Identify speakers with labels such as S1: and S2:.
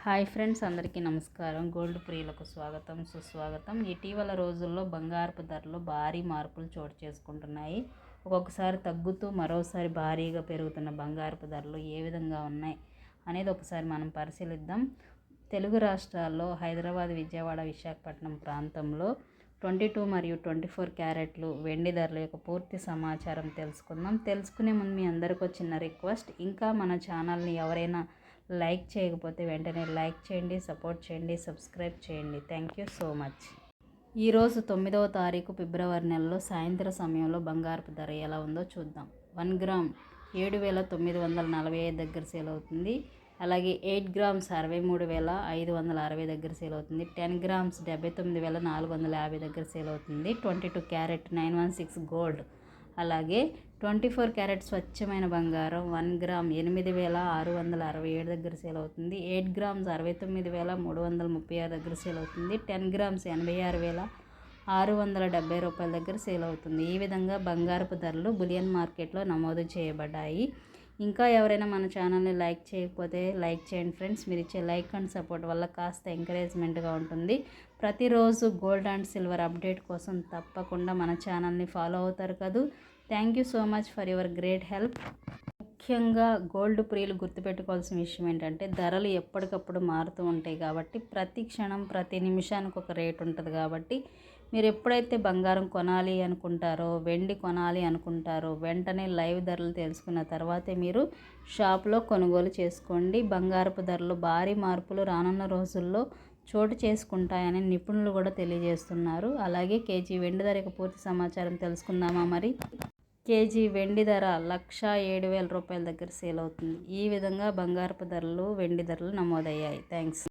S1: Hi friends, అందరికీ నమస్కారం. Gold ప్రియులకు స్వాగతం, సుస్వాగతం. ఇటీవల రోజుల్లో బంగారపు ధరలు భారీ మార్పులు చోటు చేసుకుంటున్నాయి. ఒక్కొక్కసారి తగ్గుతూ మరోసారి భారీగా పెరుగుతున్న బంగారపు ధరలు ఏ విధంగా ఉన్నాయి అనేది ఒకసారి మనం పరిశీలిద్దాం. తెలుగు రాష్ట్రాల్లో హైదరాబాద్, విజయవాడ, విశాఖపట్నం ప్రాంతంలో 22 మరియు 24 క్యారెట్లు వెండి ధరల యొక్క పూర్తి సమాచారం తెలుసుకుందాం. తెలుసుకునే ముందు మీ అందరికీ చిన్న రిక్వెస్ట్, ఇంకా మన ఛానల్ని ఎవరైనా లైక్ చేయకపోతే వెంటనే లైక్ చేయండి, సపోర్ట్ చేయండి, సబ్స్క్రైబ్ చేయండి. Thank you so much. ఈరోజు 9వ తారీఖు ఫిబ్రవరి నెలలో సాయంత్రం సమయంలో బంగారపు ధర ఎలా ఉందో చూద్దాం. 1 గ్రామ్ 7,945 దగ్గర సేల్ అవుతుంది. అలాగే 8 గ్రామ్స్ 63,560 దగ్గర సేల్ అవుతుంది. 10 గ్రామ్స్ 79,450 దగ్గర సేల్ అవుతుంది. 22 క్యారెట్ 916 గోల్డ్, అలాగే 24 క్యారెట్ స్వచ్ఛమైన బంగారం 1 గ్రామ్ 8,667 దగ్గర సేల్ అవుతుంది. 8 గ్రామ్స్ 69,336 దగ్గర సేల్ అవుతుంది. 10 గ్రామ్స్ 86,670 రూపాయల దగ్గర సేల్ అవుతుంది. ఈ విధంగా బంగారపు ధరలు బులియన్ మార్కెట్లో నమోదు చేయబడ్డాయి. ఇంకా ఎవరైనా మన ఛానల్ని లైక్ చేయకపోతే లైక్ చేయండి ఫ్రెండ్స్. మీరు ఇచ్చే లైక్ అండ్ సపోర్ట్ వల్ల కాస్త ఎంకరేజ్మెంట్గా ఉంటుంది. ప్రతిరోజు గోల్డ్ అండ్ సిల్వర్ అప్డేట్ కోసం తప్పకుండా మన ఛానల్ని ఫాలో అవుతారు కదా. Thank you so much for your great help. ముఖ్యంగా గోల్డ్ ప్రియులు గుర్తుపెట్టుకోవాల్సిన విషయం ఏంటంటే, ధరలు ఎప్పటికప్పుడు మారుతూ ఉంటాయి కాబట్టి ప్రతి క్షణం ప్రతి నిమిషానికి ఒక రేట్ ఉంటుంది. కాబట్టి మీరు ఎప్పుడైతే బంగారం కొనాలి అనుకుంటారో, వెండి కొనాలి అనుకుంటారో, వెంటనే లైవ్ ధరలు తెలుసుకున్న తర్వాతే మీరు షాప్లో కొనుగోలు చేసుకోండి. బంగారపు ధరలు భారీ మార్పులు రానున్న రోజుల్లో చోటు చేసుకుంటాయని నిపుణులు కూడా తెలియజేస్తున్నారు. అలాగే కేజీ వెండి ధర యొక్క పూర్తి సమాచారం తెలుసుకుందామా మరి. కేజీ వెండి ధర 1,07,000 రూపాయల దగ్గర సేల్ అవుతుంది. ఈ విధంగా బంగారపు ధరలు, వెండి ధరలు నమోదయ్యాయి. థ్యాంక్స్.